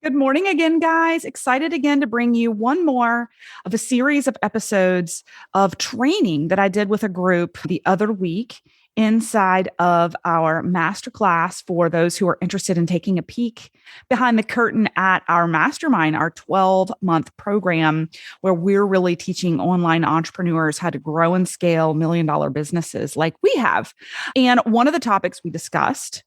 Good morning again, guys. Excited again to bring you one more of a series of episodes of training that I did with a group the other week inside of our masterclass for those who are interested in taking a peek behind the curtain at our mastermind, our 12-month program where we're really teaching online entrepreneurs how to grow and scale million-dollar businesses like we have. And one of the topics we discussed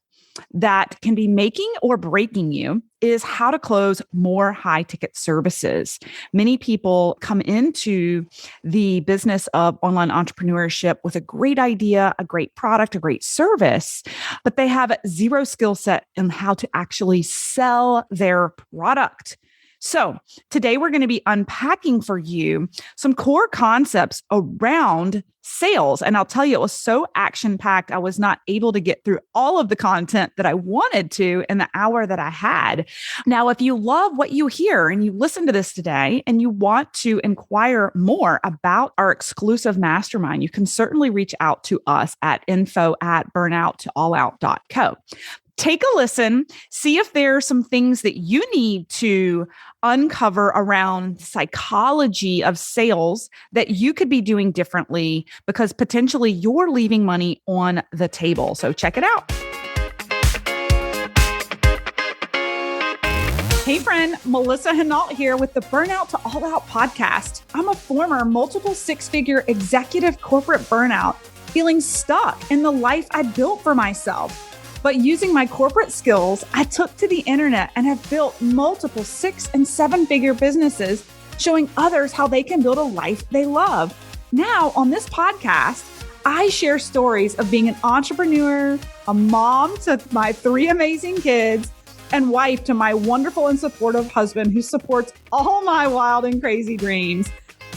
that can be making or breaking you is how to close more high ticket services. Many people come into the business of online entrepreneurship with a great idea, a great product, a great service, but they have zero skill set in how to actually sell their product. So today we're going to be unpacking for you some core concepts around sales. And I'll tell you, it was so action-packed, I was not able to get through all of the content that I wanted to in the hour that I had. Now, if you love what you hear and you listen to this today and you want to inquire more about our exclusive mastermind, you can certainly reach out to us at info@burnouttoallout.co. Take a listen, see if there are some things that you need to uncover around psychology of sales that you could be doing differently because potentially you're leaving money on the table. So check it out. Hey friend, Melissa Hinault here with the Burnout to All Out podcast. I'm a former multiple six-figure executive corporate burnout, feeling stuck in the life I built for myself. But using my corporate skills, I took to the internet and have built multiple 6- and 7-figure businesses, showing others how they can build a life they love. Now, on this podcast, I share stories of being an entrepreneur, a mom to my 3 amazing kids, and wife to my wonderful and supportive husband who supports all my wild and crazy dreams.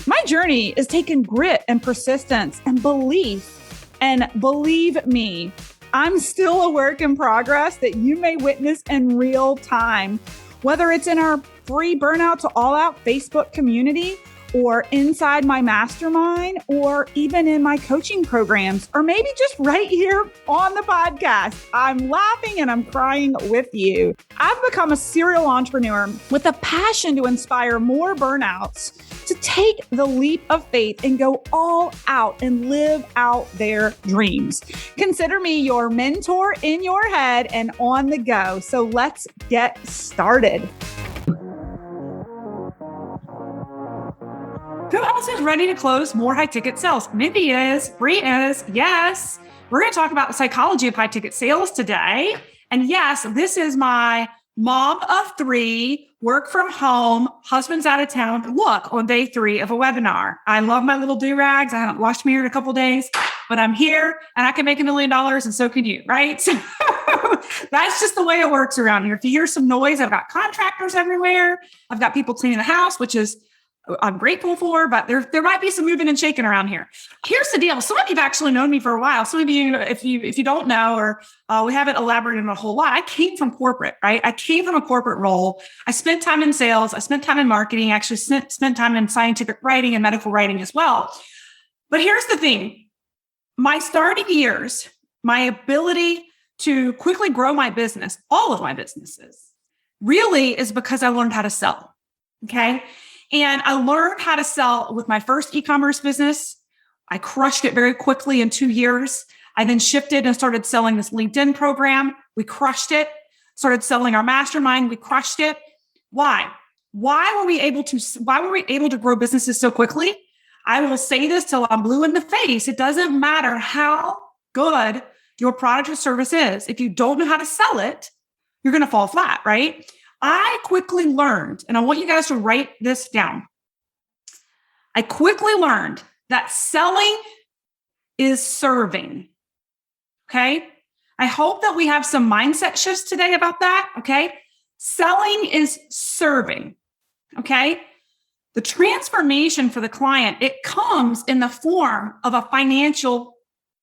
My journey is taking grit and persistence and belief. And believe me, I'm still a work in progress that you may witness in real time, whether it's in our free Burnout to All Out Facebook community or inside my mastermind or even in my coaching programs, or maybe just right here on the podcast. I'm laughing and I'm crying with you. I've become a serial entrepreneur with a passion to inspire more burnouts to take the leap of faith and go all out and live out their dreams. Consider me your mentor in your head and on the go. So let's get started. Who else is ready to close more high ticket sales? Mindy is, Bree is, yes. We're going to talk about the psychology of high ticket sales today. And yes, this is my mom of 3, work from home, husband's out of town. Look, on day 3 of a webinar. I love my little do-rags. I haven't washed my hair in a couple of days, but I'm here and I can make $1 million and so can you, right? So that's just the way it works around here. If you hear some noise, I've got contractors everywhere. I've got people cleaning the house, which is I'm grateful for, but there might be some moving and shaking around here. Here's the deal. Some of you have actually known me for a while. Some of you, if you don't know, or we haven't elaborated on a whole lot, I came from corporate, right? I came from a corporate role. I spent time in sales. I spent time in marketing. I actually spent time in scientific writing and medical writing as well. But here's the thing. My starting years, my ability to quickly grow my business, all of my businesses, really is because I learned how to sell, okay? And I learned how to sell with my first e-commerce business. I crushed it very quickly in 2 years. I then shifted and started selling this LinkedIn program. We crushed it. Started selling our mastermind. We crushed it. Why? Why were we able to grow businesses so quickly? I will say this till I'm blue in the face. It doesn't matter how good your product or service is. If you don't know how to sell it, you're going to fall flat, right? I quickly learned, and I want you guys to write this down. I quickly learned that selling is serving. Okay. I hope that we have some mindset shifts today about that. Okay. Selling is serving. Okay. The transformation for the client, it comes in the form of a financial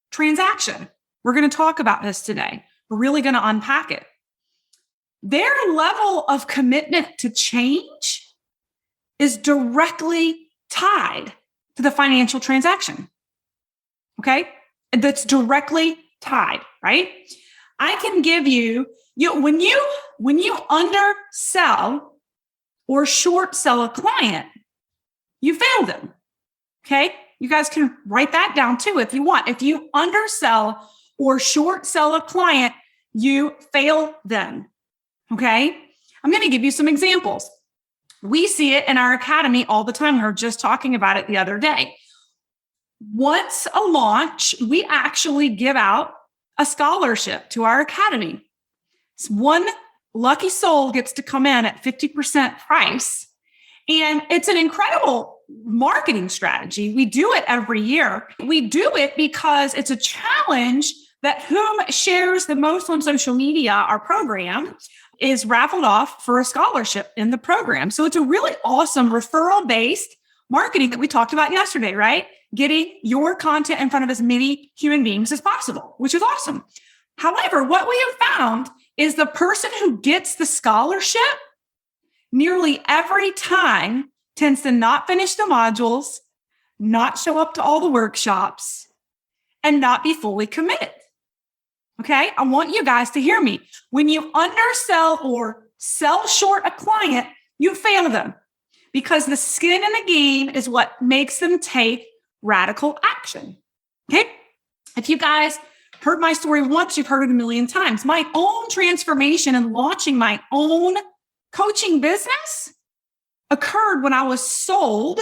transaction. We're going to talk about this today. We're really going to unpack it. Their level of commitment to change is directly tied to the financial transaction. Okay? That's directly tied, right? I can give you, when you undersell or short sell a client, you fail them. Okay. You guys can write that down too if you want. If you undersell or short sell a client, you fail them. Okay. I'm going to give you some examples. We see it in our academy all the time. We were just talking about it the other day. Once a launch, we actually give out a scholarship to our academy. One lucky soul gets to come in at 50% price. And it's an incredible marketing strategy. We do it every year. We do it because it's a challenge that whom shares the most on social media, our program, is raffled off for a scholarship in the program. So it's a really awesome referral-based marketing that we talked about yesterday, right? Getting your content in front of as many human beings as possible, which is awesome. However, what we have found is the person who gets the scholarship nearly every time tends to not finish the modules, not show up to all the workshops, and not be fully committed. Okay, I want you guys to hear me. When you undersell or sell short a client, you fail them because the skin in the game is what makes them take radical action. Okay, if you guys heard my story once, you've heard it a million times. My own transformation and launching my own coaching business occurred when I was sold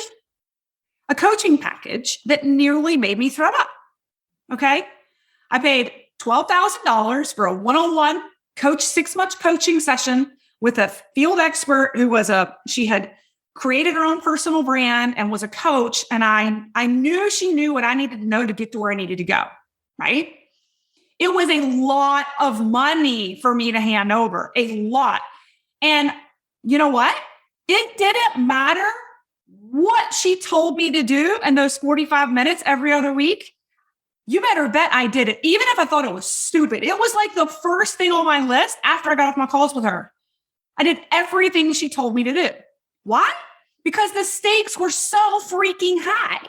a coaching package that nearly made me throw up. Okay, I paid $12,000 for a one-on-one coach 6-month coaching session with a field expert who she had created her own personal brand and was a coach. And I knew she knew what I needed to know to get to where I needed to go, right? It was a lot of money for me to hand over, a lot. And you know what? It didn't matter what she told me to do in those 45 minutes every other week. You better bet I did it, even if I thought it was stupid. It was like the first thing on my list after I got off my calls with her. I did everything she told me to do. Why? Because the stakes were so freaking high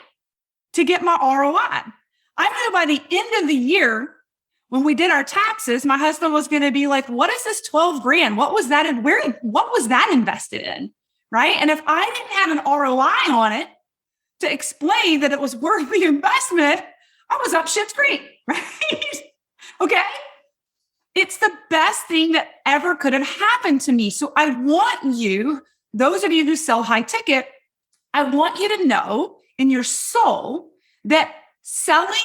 to get my ROI. I knew by the end of the year, when we did our taxes, my husband was going to be like, what is this 12 grand? What was that? And what was that invested in? Right. And if I didn't have an ROI on it to explain that it was worth the investment, I was up shit's creek, right? Okay. It's the best thing that ever could have happened to me. So I want you, those of you who sell high ticket, I want you to know in your soul that selling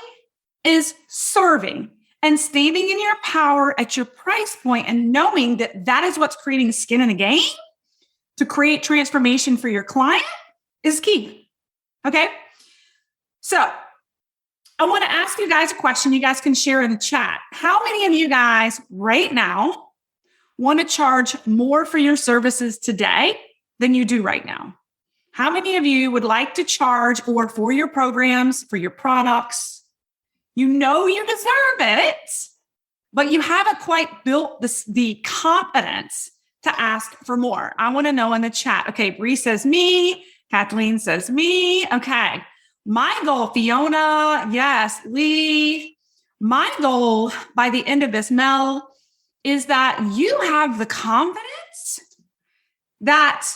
is serving and standing in your power at your price point and knowing that that is what's creating skin in the game to create transformation for your client is key. Okay. So I want to ask you guys a question you guys can share in the chat. How many of you guys right now want to charge more for your services today than you do right now? How many of you would like to charge more for your programs, for your products? You know you deserve it, but you haven't quite built the confidence to ask for more. I want to know in the chat. Okay, Bree says me. Kathleen says me. Okay. My goal, Fiona, yes, Lee. My goal by the end of this, Mel, is that you have the confidence that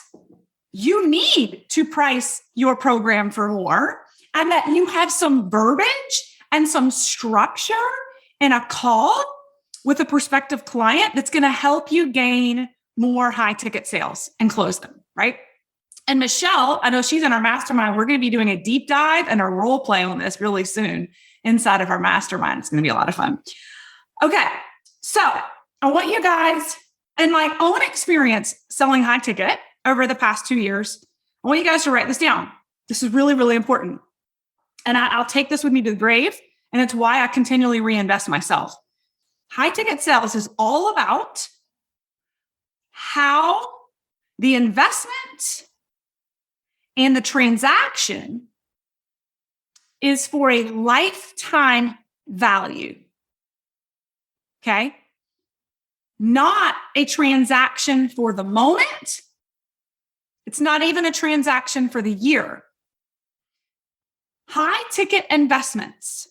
you need to price your program for more and that you have some verbiage and some structure in a call with a prospective client that's going to help you gain more high ticket sales and close them, right? And Michelle, I know she's in our mastermind. We're going to be doing a deep dive and a role play on this really soon inside of our mastermind. It's going to be a lot of fun. Okay. So I want you guys, in my own experience selling high ticket over the past 2 years, I want you guys to write this down. This is really, really important. And I'll take this with me to the grave. And it's why I continually reinvest myself. High ticket sales is all about how the investment and the transaction is for a lifetime value. Okay? Not a transaction for the moment. It's not even a transaction for the year. High ticket investments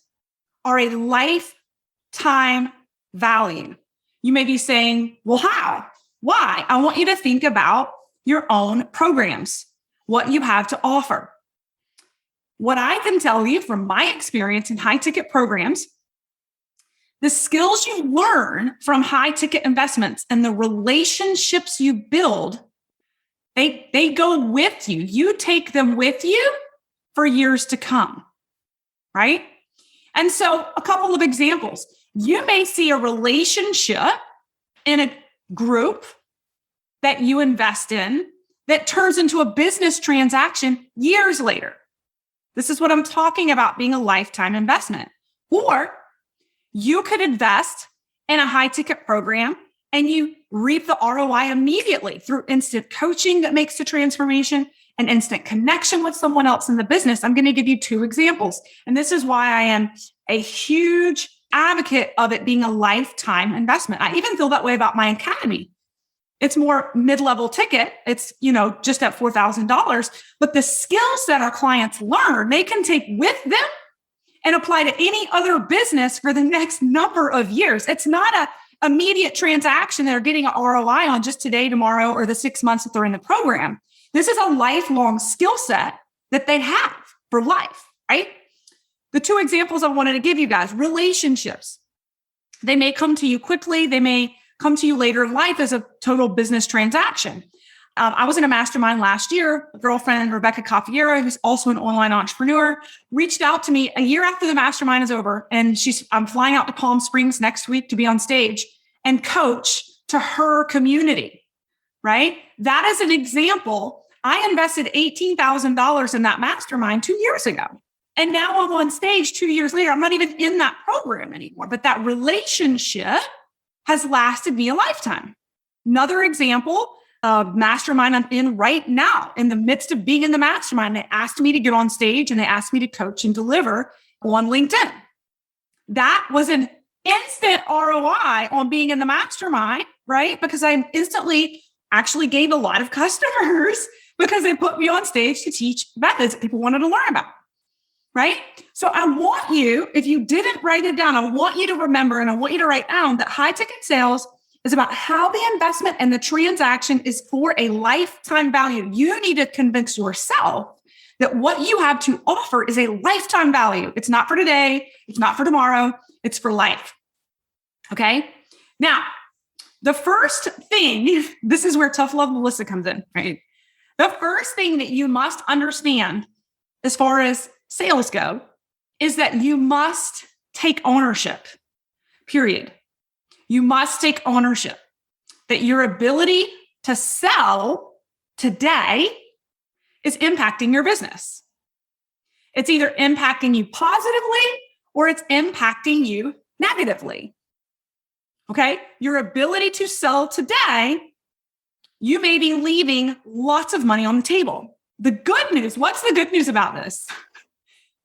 are a lifetime value. You may be saying, well, how? Why? I want you to think about your own programs, what you have to offer. What I can tell you from my experience in high ticket programs, the skills you learn from high ticket investments and the relationships you build, they go with you. You take them with you for years to come, right? And so a couple of examples. You may see a relationship in a group that you invest in that turns into a business transaction years later. This is what I'm talking about being a lifetime investment. Or you could invest in a high ticket program and you reap the ROI immediately through instant coaching that makes the transformation and instant connection with someone else in the business. I'm going to give you two examples. And this is why I am a huge advocate of it being a lifetime investment. I even feel that way about my academy. It's more mid-level ticket. It's, just at $4,000, but the skills that our clients learn, they can take with them and apply to any other business for the next number of years. It's not a immediate transaction that are getting an ROI on just today, tomorrow, or the 6 months that they're in the program. This is a lifelong skill set that they have for life, right? The two examples I wanted to give you guys, relationships. They may come to you quickly. They may come to you later in life as a total business transaction. I was in a mastermind last year. A girlfriend, Rebecca Caffiera, who's also an online entrepreneur, reached out to me a year after the mastermind is over. And I'm flying out to Palm Springs next week to be on stage and coach to her community, right? That is an example. I invested $18,000 in that mastermind 2 years ago. And now I'm on stage 2 years later. I'm not even in that program anymore, but that relationship has lasted me a lifetime. Another example, mastermind I'm in right now, in the midst of being in the mastermind, they asked me to get on stage and they asked me to coach and deliver on LinkedIn. That was an instant ROI on being in the mastermind, right? Because I instantly actually gained a lot of customers because they put me on stage to teach methods that people wanted to learn about, right? So I want you, if you didn't write it down, I want you to remember and I want you to write down that high ticket sales is about how the investment and the transaction is for a lifetime value. You need to convince yourself that what you have to offer is a lifetime value. It's not for today. It's not for tomorrow. It's for life. Okay. Now, the first thing, this is where tough love Melissa comes in, right? The first thing that you must understand as far as sales go is that you must take ownership, period. You must take ownership that your ability to sell today is impacting your business. It's either impacting you positively or it's impacting you negatively. Okay? Your ability to sell today, you may be leaving lots of money on the table. The good news, what's the good news about this?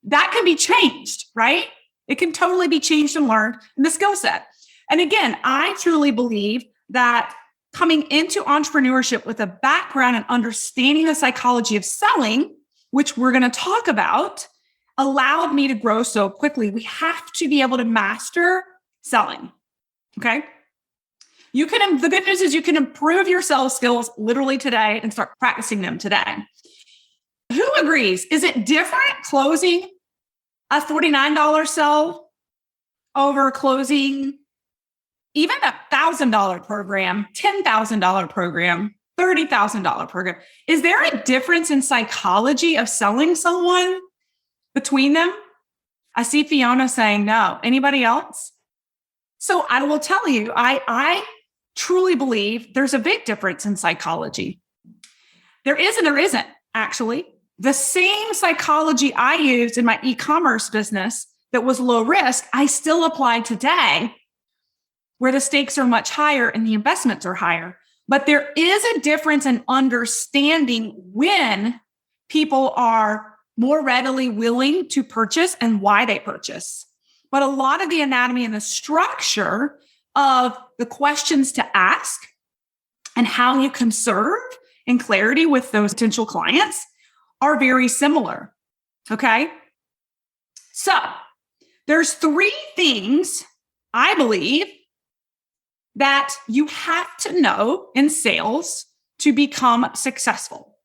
That can be changed, right? It can totally be changed and learned in the skill set. And again, I truly believe that coming into entrepreneurship with a background and understanding the psychology of selling, which we're going to talk about, allowed me to grow so quickly. We have to be able to master selling. Okay. The good news is you can improve your sales skills literally today and start practicing them today. Who agrees? Is it different closing a $49 sell over closing even a $1,000 program, $10,000 program, $30,000 program? Is there a difference in psychology of selling someone between them? I see Fiona saying no. Anybody else? So I will tell you, I truly believe there's a big difference in psychology. There is and there isn't, actually. The same psychology I used in my e-commerce business that was low risk, I still apply today, where the stakes are much higher and the investments are higher. But there is a difference in understanding when people are more readily willing to purchase and why they purchase. But a lot of the anatomy and the structure of the questions to ask and how you can serve in clarity with those potential clients are very similar. Okay. So there's three things I believe that you have to know in sales to become successful.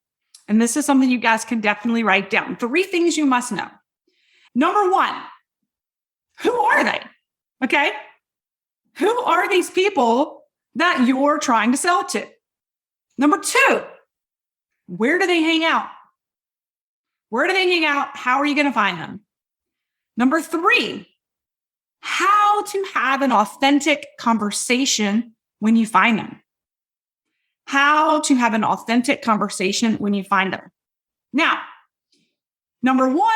And this is something you guys can definitely write down. 3 things you must know. Number 1, who are they? Okay. Who are these people that you're trying to sell to? Number 2, where do they hang out? Where do they hang out? How are you going to find them? Number 3, how to have an authentic conversation when you find them. How to have an authentic conversation when you find them. Now, number 1,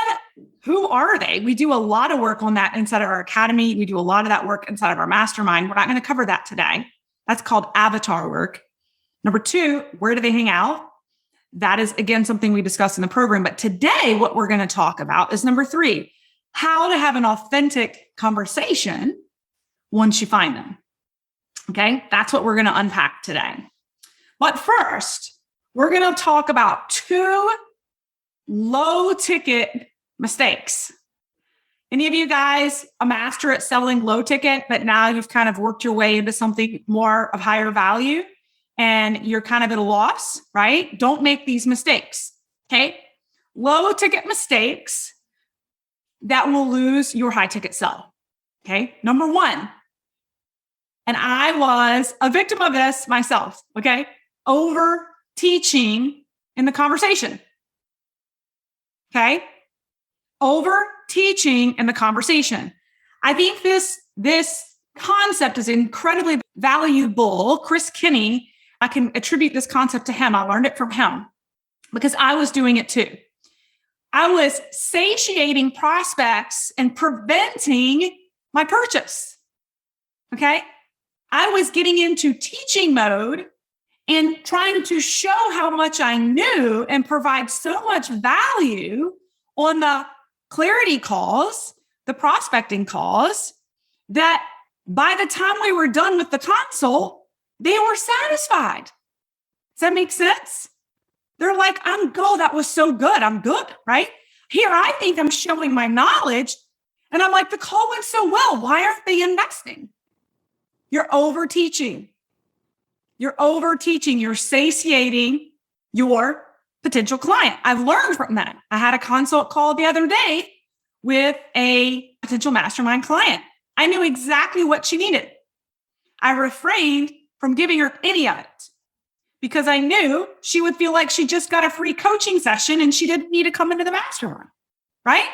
who are they? We do a lot of work on that inside of our academy. We do a lot of that work inside of our mastermind. We're not going to cover that today. That's called avatar work. Number 2, where do they hang out? That is, again, something we discussed in the program. But today, what we're going to talk about is number 3, how to have an authentic conversation once you find them. Okay, that's what we're going to unpack today. But first, we're going to talk about 2 low ticket mistakes. Any of you guys a master at selling low ticket, but now you've kind of worked your way into something more of higher value and you're kind of at a loss, right? Don't make these mistakes. Okay, low ticket mistakes that will lose your high ticket sell. Okay. Number 1, and I was a victim of this myself. Okay. Over teaching in the conversation. Okay. Over teaching in the conversation. I think this concept is incredibly valuable. Chris Kinney, I can attribute this concept to him. I learned it from him because I was doing it too. I was satiating prospects and preventing my purchase. Okay. I was getting into teaching mode and trying to show how much I knew and provide so much value on the clarity calls, the prospecting calls, that by the time we were done with the consult, they were satisfied. Does that make sense? They're like, that was so good. I'm good, right? Here, I think I'm showing my knowledge. And I'm like, the call went so well. Why aren't they investing? You're over teaching. You're over teaching. You're satiating your potential client. I've learned from that. I had a consult call the other day with a potential mastermind client. I knew exactly what she needed. I refrained from giving her any of it because I knew she would feel like she just got a free coaching session and she didn't need to come into the mastermind, right?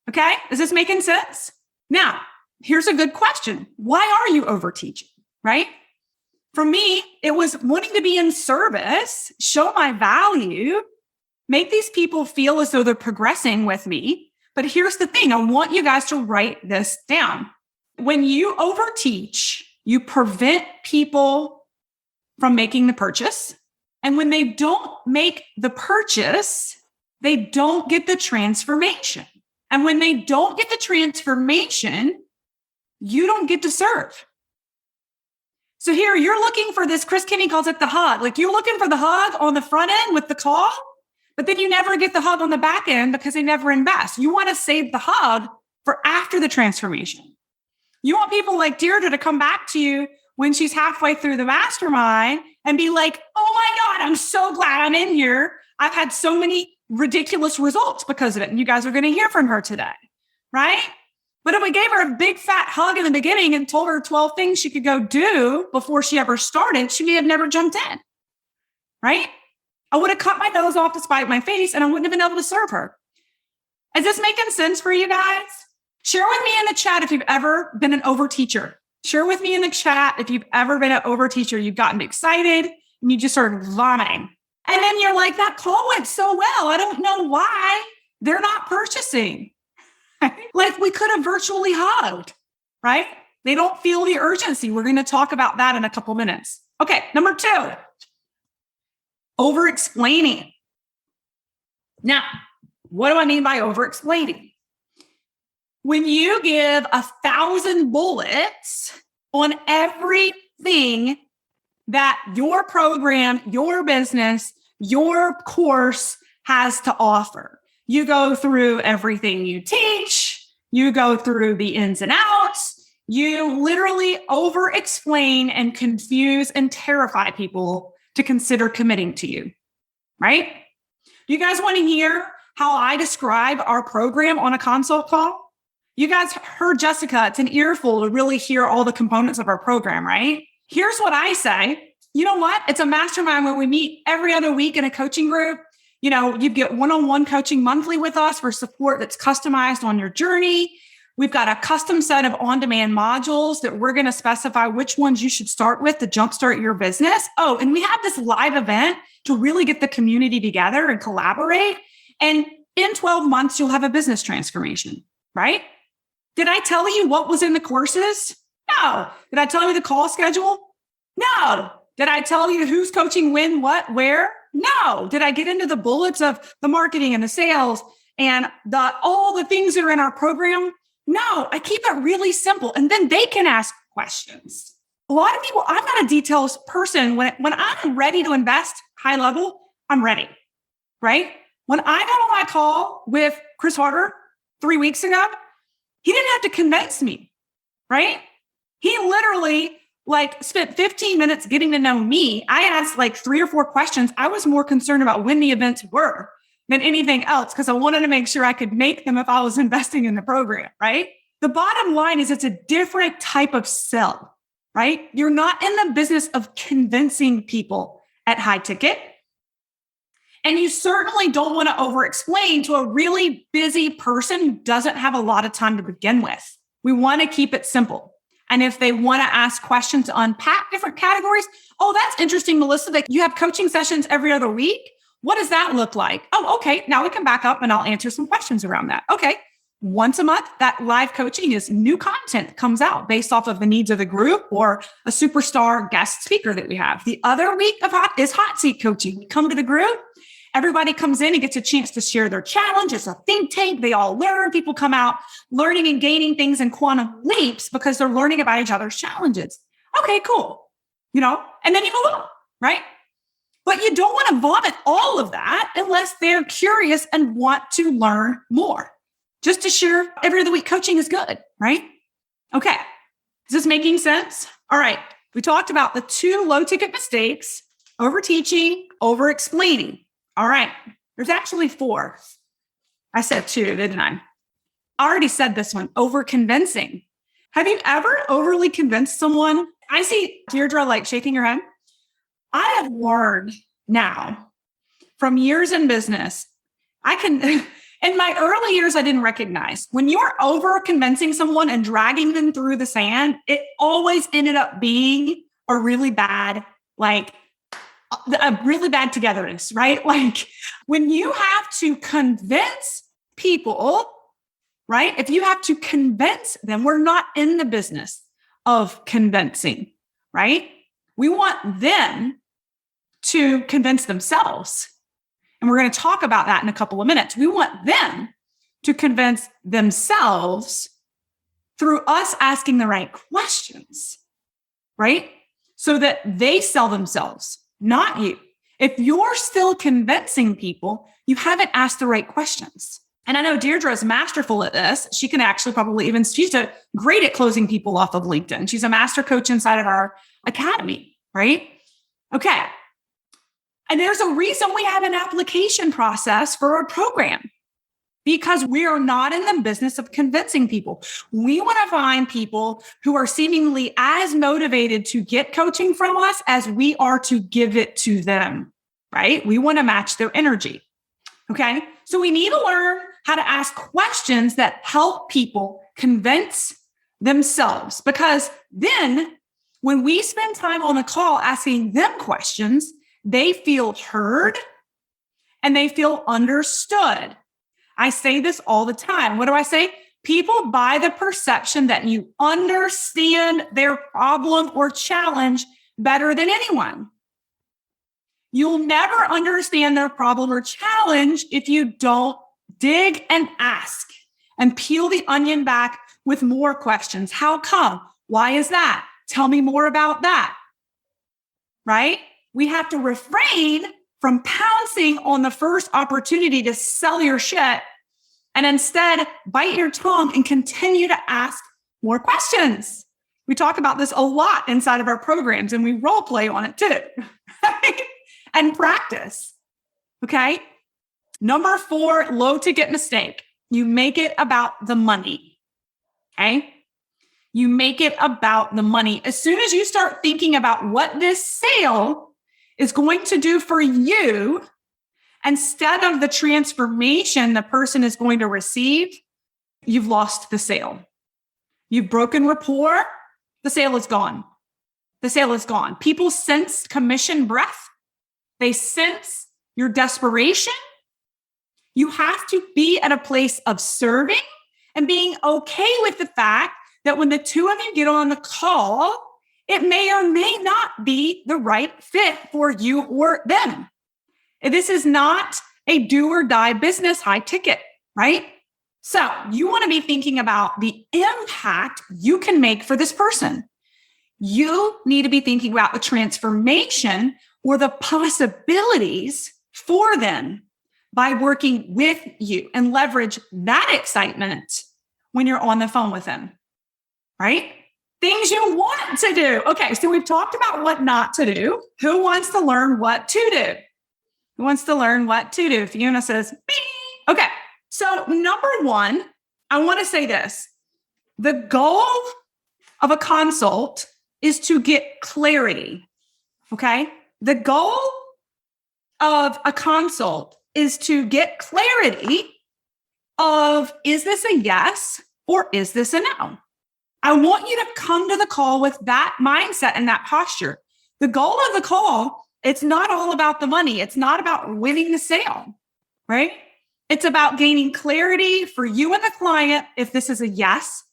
Okay. Is this making sense? Now, here's a good question. Why are you over teaching, right? For me, it was wanting to be in service, show my value, make these people feel as though they're progressing with me. But here's the thing. I want you guys to write this down. When you overteach, you prevent people from making the purchase. And when they don't make the purchase, they don't get the transformation. And when they don't get the transformation, you don't get to serve. So here you're looking for this, Chris Kinney calls it the hug. Like you're looking for the hug on the front end with the call, but then you never get the hug on the back end because they never invest. You want to save the hug for after the transformation. You want people like Deirdre to come back to you when she's halfway through the mastermind and be like, oh my God, I'm so glad I'm in here. I've had so many ridiculous results because of it. And you guys are going to hear from her today, right? But if we gave her a big fat hug in the beginning and told her 12 things she could go do before she ever started, she may have never jumped in, right? I would have cut my nose off to spite my face and I wouldn't have been able to serve her. Is this making sense for you guys? Share with me in the chat if you've ever been an overteacher. Share with me in the chat if you've ever been an overteacher. You've gotten excited and you just started vomiting. And then you're like, that call went so well. I don't know why they're not purchasing. Like we could have virtually hugged, right? They don't feel the urgency. We're going to talk about that in a couple minutes. Okay, number 2, over-explaining. Now, what do I mean by over-explaining? When you give 1,000 bullets on everything that your program, your business, your course has to offer. You go through everything you teach. You go through the ins and outs. You literally over-explain and confuse and terrify people to consider committing to you, right? You guys want to hear how I describe our program on a consult call? You guys heard Jessica. It's an earful to really hear all the components of our program, right? Here's what I say. You know what? It's a mastermind where we meet every other week in a coaching group. You get one-on-one coaching monthly with us for support that's customized on your journey. We've got a custom set of on-demand modules that we're going to specify which ones you should start with to jumpstart your business. Oh, and we have this live event to really get the community together and collaborate. And in 12 months, you'll have a business transformation, right? Did I tell you what was in the courses? No. Did I tell you the call schedule? No. Did I tell you who's coaching when, what, where? No. Did I get into the bullets of the marketing and the sales and all the things that are in our program? No, I keep it really simple. And then they can ask questions. A lot of people, I'm not a details person. When I'm ready to invest high level, I'm ready, right? When I got on my call with Chris Harder 3 weeks ago, he didn't have to convince me, right? He literally spent 15 minutes getting to know me. I asked 3 or 4 questions. I was more concerned about when the events were than anything else because I wanted to make sure I could make them if I was investing in the program, right? The bottom line is it's a different type of sell, right? You're not in the business of convincing people at high ticket. And you certainly don't want to over-explain to a really busy person who doesn't have a lot of time to begin with. We want to keep it simple. And if they want to ask questions to unpack different categories, oh, that's interesting, Melissa. You have coaching sessions every other week. What does that look like? Oh, okay. Now we can back up and I'll answer some questions around that. Okay. Once a month, that live coaching is new content that comes out based off of the needs of the group or a superstar guest speaker that we have. The other week is hot seat coaching. We come to the group. Everybody comes in and gets a chance to share their challenge. It's a think tank. They all learn. People come out learning and gaining things in quantum leaps because they're learning about each other's challenges. Okay, cool. And then you move on, right? But you don't want to vomit all of that unless they're curious and want to learn more. Just to share every other week coaching is good, right? Okay. Is this making sense? All right. We talked about the 2 low ticket mistakes: over-teaching, over-explaining. All right. There's actually 4. I said 2, didn't I? I already said this one, over-convincing. Have you ever overly convinced someone? I see Deirdre shaking her head. I have learned now from years in business, in my early years, I didn't recognize when you're over convincing someone and dragging them through the sand, it always ended up being a really bad togetherness, right? When you have to convince people, right? If you have to convince them, we're not in the business of convincing, right? We want them to convince themselves. And we're going to talk about that in a couple of minutes. We want them to convince themselves through us asking the right questions, right? So that they sell themselves, not you. If you're still convincing people, you haven't asked the right questions. And I know Deirdre is masterful at this. She can actually she's great at closing people off of LinkedIn. She's a master coach inside of our academy, right? Okay. And there's a reason we have an application process for our program, because we are not in the business of convincing people. We want to find people who are seemingly as motivated to get coaching from us as we are to give it to them, right? We want to match their energy. Okay. So we need to learn how to ask questions that help people convince themselves, because then when we spend time on the call asking them questions, they feel heard and they feel understood. I say this all the time. What do I say? People buy the perception that you understand their problem or challenge better than anyone. You'll never understand their problem or challenge if you don't dig and ask and peel the onion back with more questions. How come? Why is that? Tell me more about that. Right? We have to refrain from pouncing on the first opportunity to sell your shit and instead bite your tongue and continue to ask more questions. We talk about this a lot inside of our programs and we role play on it too. And practice. Okay. Number 4, low ticket mistake. You make it about the money. Okay. You make it about the money. As soon as you start thinking about what this sale is going to do for you, instead of the transformation the person is going to receive, you've lost the sale. You've broken rapport. The sale is gone. The sale is gone. People sense commission breath. They sense your desperation. You have to be at a place of serving and being okay with the fact that when the two of you get on the call, it may or may not be the right fit for you or them. This is not a do or die business high ticket, right? So you want to be thinking about the impact you can make for this person. You need to be thinking about the transformation or the possibilities for them by working with you and leverage that excitement when you're on the phone with them. Right? Things you want to do. Okay, so we've talked about what not to do. Who wants to learn what to do? Who wants to learn what to do? Fiona says, me. Okay, so number 1, I want to say this. The goal of a consult is to get clarity. Okay? The goal of a consult is to get clarity of, is this a yes or is this a no? I want you to come to the call with that mindset and that posture. The goal of the call, it's not all about the money. It's not about winning the sale, right? It's about gaining clarity for you and the client if this is a yes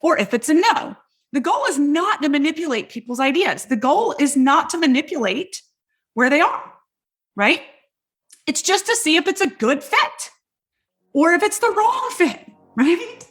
or if it's a no. The goal is not to manipulate people's ideas. The goal is not to manipulate where they are, right? It's just to see if it's a good fit or if it's the wrong fit, right?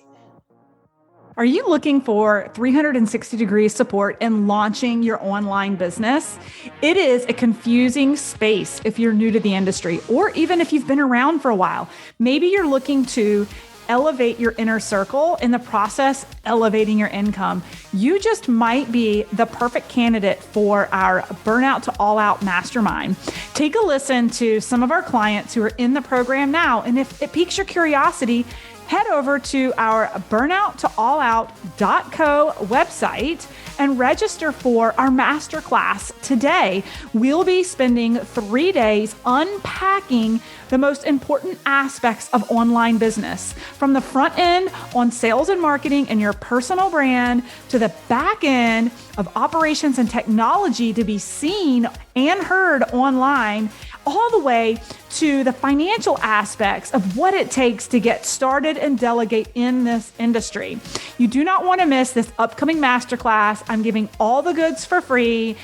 Are you looking for 360-degree support in launching your online business? It is a confusing space if you're new to the industry, or even if you've been around for a while. Maybe you're looking to elevate your inner circle, in the process, elevating your income. You just might be the perfect candidate for our Burnout to All Out Mastermind. Take a listen to some of our clients who are in the program now, and if it piques your curiosity, head over to our burnouttoallout.co website and register for our masterclass today. We'll be spending 3 days unpacking the most important aspects of online business, from the front end on sales and marketing and your personal brand to the back end of operations and technology to be seen and heard online, all the way to the financial aspects of what it takes to get started and delegate in this industry. You do not want to miss this upcoming masterclass. I'm giving all the goods for free.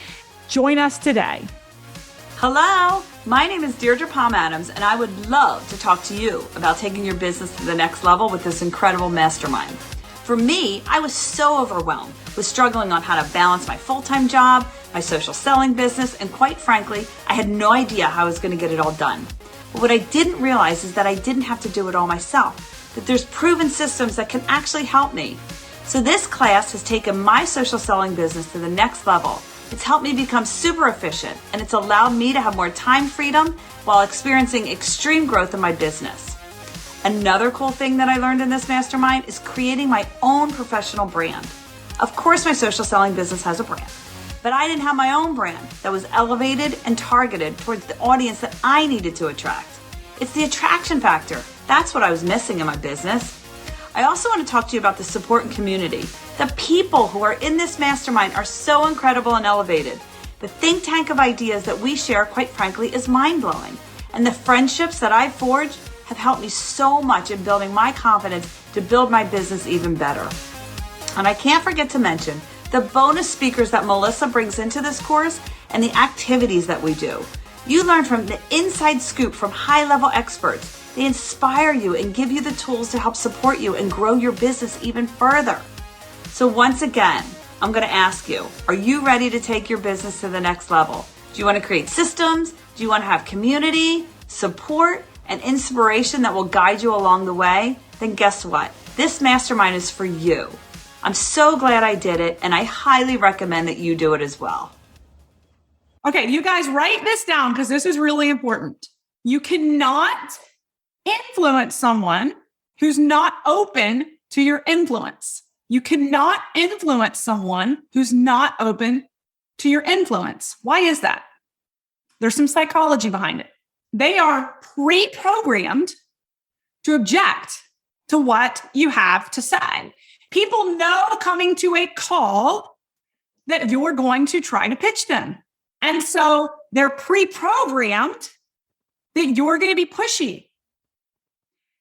Join us today. Hello, my name is Deirdre Palm Adams, and I would love to talk to you about taking your business to the next level with this incredible mastermind. For me, I was so overwhelmed with struggling on how to balance my full-time job, my social selling business, and quite frankly, I had no idea how I was going to get it all done. But what I didn't realize is that I didn't have to do it all myself, that there's proven systems that can actually help me. So this class has taken my social selling business to the next level. It's helped me become super efficient, and it's allowed me to have more time freedom while experiencing extreme growth in my business. Another cool thing that I learned in this mastermind is creating my own professional brand. Of course, my social selling business has a brand, but I didn't have my own brand that was elevated and targeted towards the audience that I needed to attract. It's the attraction factor. That's what I was missing in my business. I also want to talk to you about the support and community. The people who are in this mastermind are so incredible and elevated. The think tank of ideas that we share, quite frankly, is mind-blowing. And the friendships that I've forged have helped me so much in building my confidence to build my business even better. And I can't forget to mention the bonus speakers that Melissa brings into this course and the activities that we do. You learn from the inside scoop from high-level experts. They inspire you and give you the tools to help support you and grow your business even further. So once again, I'm going to ask you, are you ready to take your business to the next level? Do you want to create systems? Do you want to have community, support, and inspiration that will guide you along the way? Then guess what? This mastermind is for you. I'm so glad I did it, and I highly recommend that you do it as well. Okay, you guys write this down because this is really important. You cannot influence someone who's not open to your influence. You cannot influence someone who's not open to your influence. Why is that? There's some psychology behind it. They are pre-programmed to object to what you have to say. People know coming to a call that you're going to try to pitch them. And so they're pre-programmed that you're going to be pushy.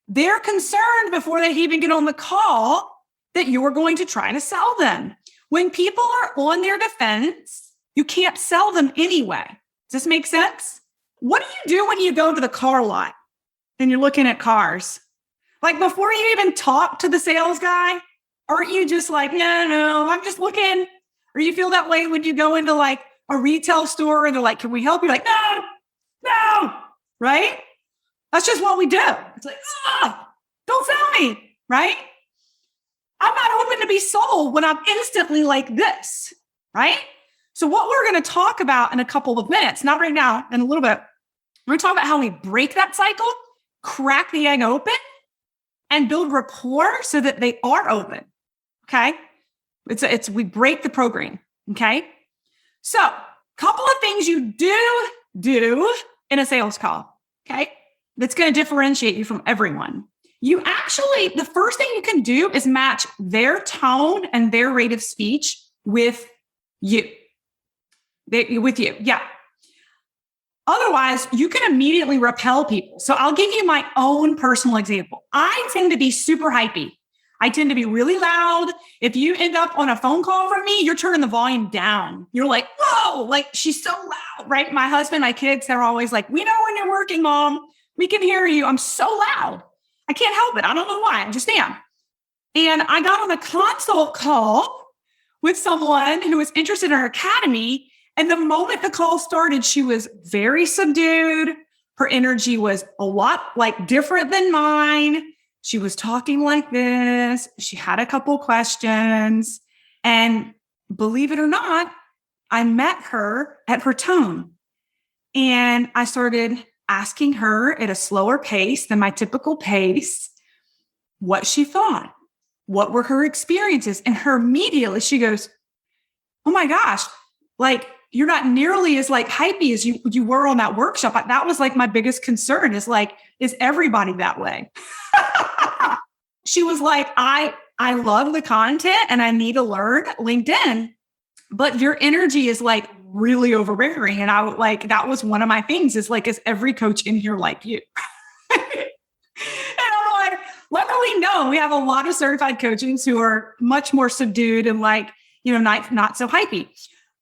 They're concerned before they even get on the call that you're going to try to sell them. When people are on their defense, you can't sell them anyway. Does this make sense? What do you do when you go to the car lot and you're looking at cars? Like before you even talk to the sales guy, aren't you just like, no, I'm just looking? Or you feel that way when you go into like a retail store and they're like, can we help you? Like, no, right? That's just what we do. It's like, don't sell me, right? I'm not open to be sold when I'm instantly like this, right? So what we're going to talk about in a couple of minutes, not right now, in a little bit, we're going to talk about how we break that cycle, crack the egg open, and build rapport so that they are open, okay? We break the program, okay? So a couple of things you do in a sales call, okay? That's going to differentiate you from everyone. You actually, the first thing you can do is match their tone and their rate of speech with you. Yeah. Otherwise, you can immediately repel people. So I'll give you my own personal example. I tend to be super hypey. I tend to be really loud. If you end up on a phone call from me, you're turning the volume down. You're like, whoa, like she's so loud, right? My husband, my kids, they're always like, we know when you're working, Mom. We can hear you. I'm so loud. I can't help it. I don't know why. I just am. And I got on a consult call with someone who was interested in her academy. And the moment the call started, she was very subdued. Her energy was a lot like different than mine. She was talking like this. She had a couple questions. And believe it or not, I met her at her tone. And I started asking her at a slower pace than my typical pace what she thought. What were her experiences? And her immediately, she goes, oh my gosh, like, you're not nearly as like hypey as you were on that workshop. That was like my biggest concern is like, is everybody that way? She was like, I love the content and I need to learn LinkedIn, but your energy is like really overbearing. And I like, that was one of my things is like, is every coach in here like you? And I'm like, luckily, no, we have a lot of certified coaches who are much more subdued and like, not so hypey.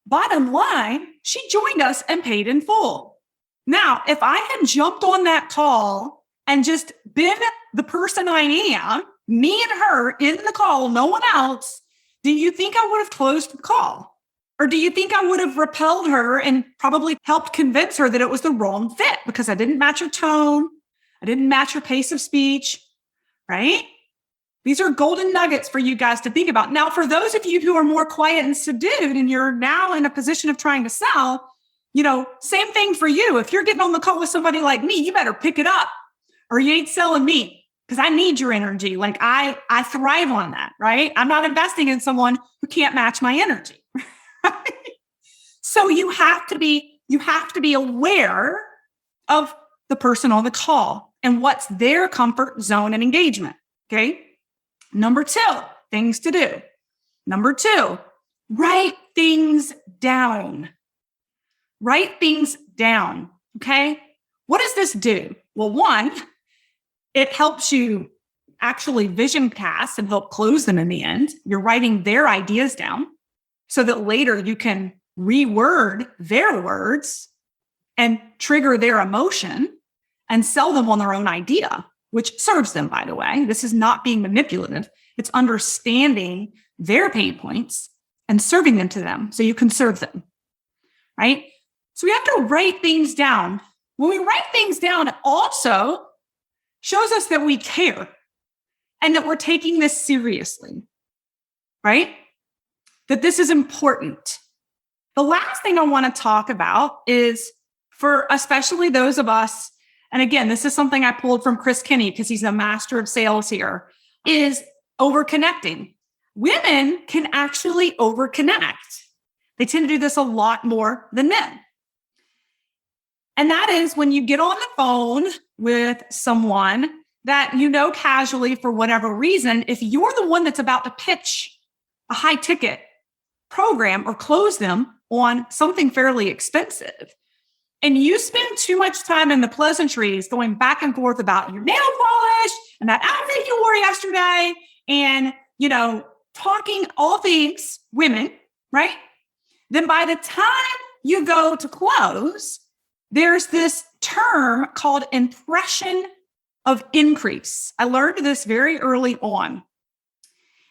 Bottom line, she joined us and paid in full. Now, if I had jumped on that call and just been the person I am, me and her in the call, no one else, do you think I would have closed the call? Or do you think I would have repelled her and probably helped convince her that it was the wrong fit because I didn't match her tone, I didn't match her pace of speech, right? These are golden nuggets for you guys to think about. Now, for those of you who are more quiet and subdued and you're now in a position of trying to sell, same thing for you. If you're getting on the call with somebody like me, you better pick it up or you ain't selling me because I need your energy. Like I thrive on that, right? I'm not investing in someone who can't match my energy. So you have to be aware of the person on the call and what's their comfort zone and engagement. Okay. Number 2, things to do. Number 2, write things down. Write things down. Okay. What does this do? Well, 1, it helps you actually vision cast and help close them in the end. You're writing their ideas down so that later you can reword their words and trigger their emotion and sell them on their own idea, which serves them, by the way. This is not being manipulative. It's understanding their pain points and serving them to them so you can serve them, right? So we have to write things down. When we write things down, it also shows us that we care and that we're taking this seriously, right? That this is important. The last thing I want to talk about is for especially those of us, and again, this is something I pulled from Chris Kinney because he's a master of sales here, is overconnecting. Women can actually overconnect. They tend to do this a lot more than men. And that is when you get on the phone with someone that you know casually for whatever reason, if you're the one that's about to pitch a high ticket program or close them on something fairly expensive, and you spend too much time in the pleasantries going back and forth about your nail polish and that outfit you wore yesterday and, talking all things women, right? Then by the time you go to close, there's this term called impression of increase. I learned this very early on.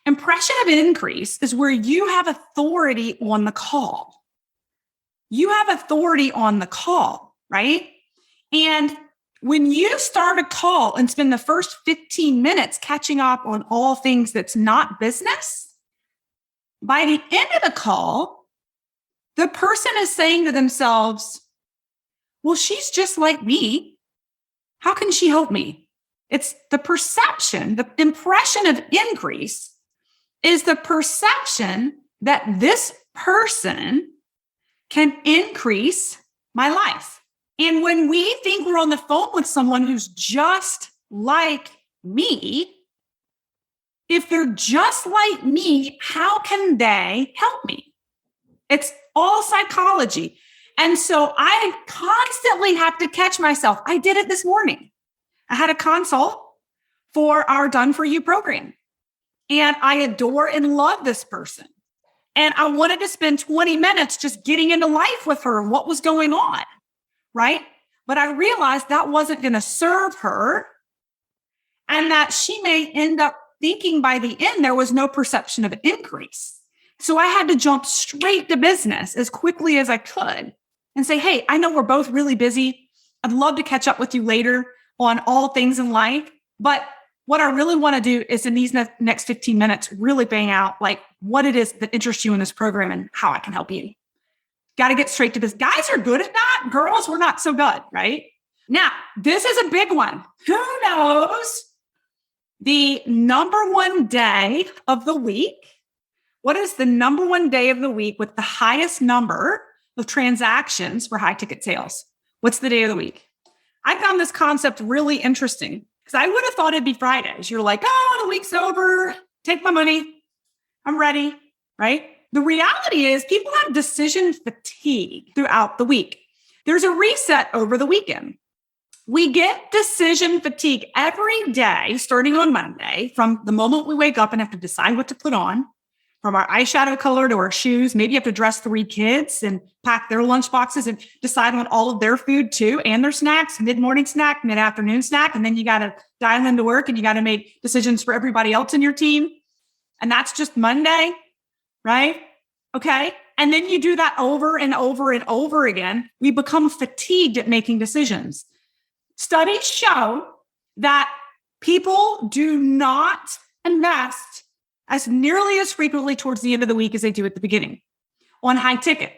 Impression of increase is where you have authority on the call. You have authority on the call, right? And when you start a call and spend the first 15 minutes catching up on all things that's not business, by the end of the call, the person is saying to themselves, well, she's just like me. How can she help me? It's the perception, the impression of increase is the perception that this person can increase my life. And when we think we're on the phone with someone who's just like me, if they're just like me, how can they help me? It's all psychology. And so I constantly have to catch myself. I did it this morning. I had a consult for our Done For You program. And I adore and love this person. And I wanted to spend 20 minutes just getting into life with her, what was going on, right? But I realized that wasn't going to serve her and that she may end up thinking by the end there was no perception of increase. So I had to jump straight to business as quickly as I could and say, hey, I know we're both really busy. I'd love to catch up with you later on all things in life. But what I really want to do is in these next 15 minutes, really bang out like what it is that interests you in this program and how I can help you. Got to get straight to this. Guys are good at that. Girls, we're not so good, right? Now, this is a big one. Who knows the number one day of the week? What is the number one day of the week with the highest number of transactions for high ticket sales? What's the day of the week? I found this concept really interesting because I would have thought it'd be Fridays. You're like, oh, the week's over. Take my money. I'm ready, right? The reality is people have decision fatigue throughout the week. There's a reset over the weekend. We get decision fatigue every day, starting on Monday, from the moment we wake up and have to decide what to put on, from our eyeshadow color to our shoes. Maybe you have to dress 3 kids and pack their lunch boxes and decide on all of their food too, and their snacks, mid-morning snack, mid-afternoon snack. And then you got to dial into work and you got to make decisions for everybody else in your team. And that's just Monday, right? Okay. And then you do that over and over and over again. We become fatigued at making decisions. Studies show that people do not invest as nearly as frequently towards the end of the week as they do at the beginning on high ticket.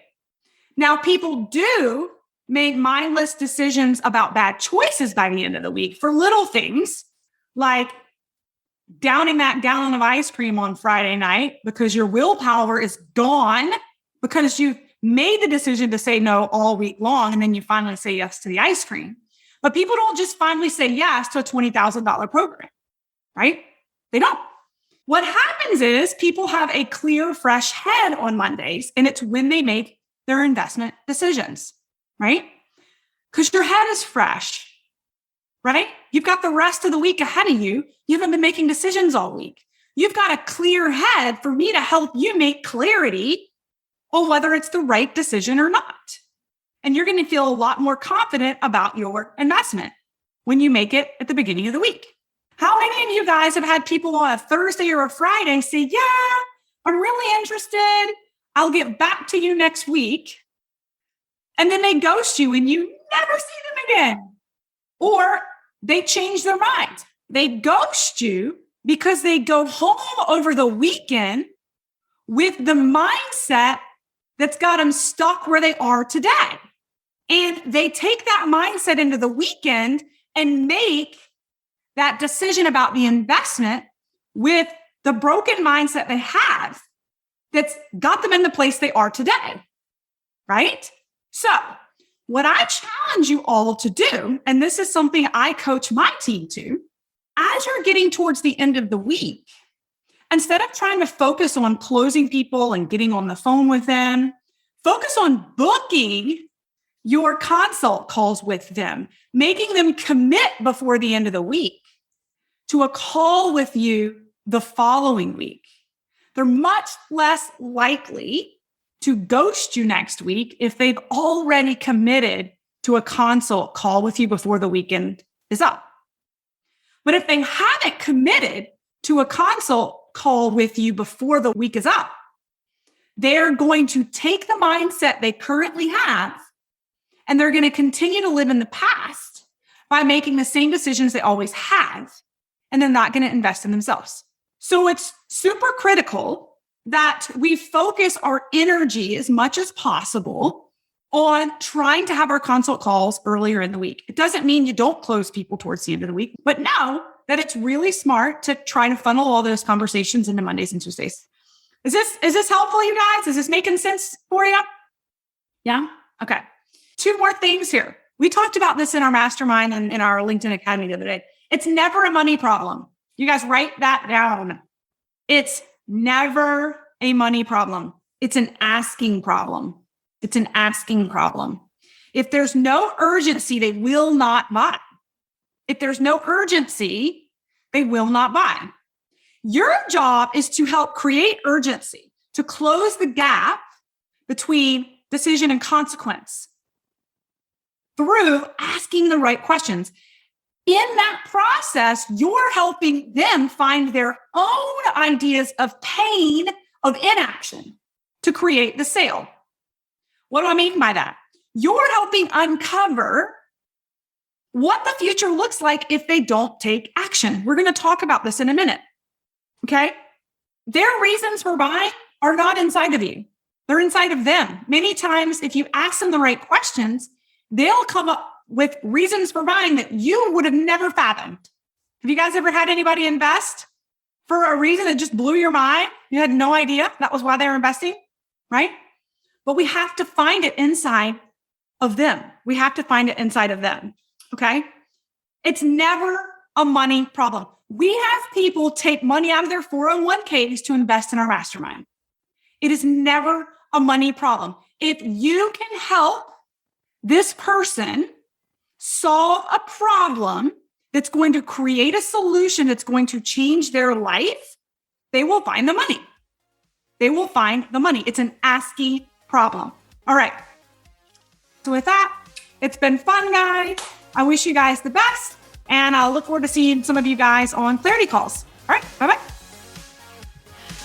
Now, people do make mindless decisions about bad choices by the end of the week for little things like downing that gallon of ice cream on Friday night because your willpower is gone because you made the decision to say no all week long. And then you finally say yes to the ice cream. But people don't just finally say yes to a $20,000 program, right? They don't. What happens is people have a clear, fresh head on Mondays, and it's when they make their investment decisions, right? Because your head is fresh, right? You've got the rest of the week ahead of you. You haven't been making decisions all week. You've got a clear head for me to help you make clarity on whether it's the right decision or not. And you're going to feel a lot more confident about your investment when you make it at the beginning of the week. How many of you guys have had people on a Thursday or a Friday say, yeah, I'm really interested. I'll get back to you next week. And then they ghost you and you never see them again. Or they change their mind. They ghost you because they go home over the weekend with the mindset that's got them stuck where they are today. And they take that mindset into the weekend and make that decision about the investment with the broken mindset they have that's got them in the place they are today, right? So what I challenge you all to do, and this is something I coach my team to, as you're getting towards the end of the week, instead of trying to focus on closing people and getting on the phone with them, focus on booking your consult calls with them, making them commit before the end of the week to a call with you the following week. They're much less likely to ghost you next week if they've already committed to a consult call with you before the weekend is up. But if they haven't committed to a consult call with you before the week is up, they're going to take the mindset they currently have and they're going to continue to live in the past by making the same decisions they always have, and they're not going to invest in themselves. So it's super critical that we focus our energy as much as possible on trying to have our consult calls earlier in the week. It doesn't mean you don't close people towards the end of the week, but know that it's really smart to try to funnel all those conversations into Mondays and Tuesdays. Is this helpful, you guys? Is this making sense for you? Yeah? Okay. 2 more things here. We talked about this in our mastermind and in our LinkedIn Academy the other day. It's never a money problem. You guys write that down. It's never a money problem. It's an asking problem. It's an asking problem. If there's no urgency, they will not buy. If there's no urgency, they will not buy. Your job is to help create urgency, to close the gap between decision and consequence through asking the right questions. In that process, you're helping them find their own ideas of pain, of inaction to create the sale. What do I mean by that? You're helping uncover what the future looks like if they don't take action. We're going to talk about this in a minute. Okay? Their reasons for buying are not inside of you. They're inside of them. Many times, if you ask them the right questions, they'll come up with reasons for buying that you would have never fathomed. Have you guys ever had anybody invest for a reason that just blew your mind? You had no idea that was why they were investing, right? But we have to find it inside of them. We have to find it inside of them, okay? It's never a money problem. We have people take money out of their 401ks to invest in our mastermind. It is never a money problem. If you can help this person solve a problem that's going to create a solution that's going to change their life, they will find the money. They will find the money. It's an ASCII problem. All right. So with that, it's been fun, guys. I wish you guys the best, and I'll look forward to seeing some of you guys on clarity calls. All right. Bye-bye.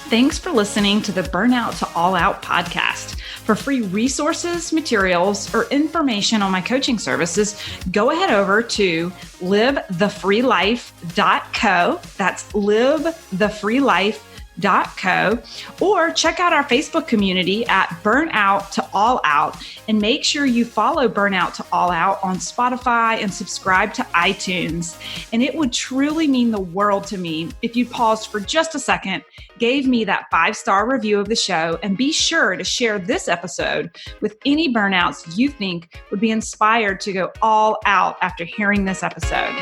Thanks for listening to the Burnout to All Out podcast. For free resources, materials, or information on my coaching services, go ahead over to livethefreelife.co. That's livethefreelife.co. Or check out our Facebook community at Burnout to All Out, and make sure you follow Burnout to All Out on Spotify and subscribe to iTunes. And it would truly mean the world to me if you paused for just a second, gave me that 5-star review of the show, and be sure to share this episode with any burnouts you think would be inspired to go all out after hearing this episode.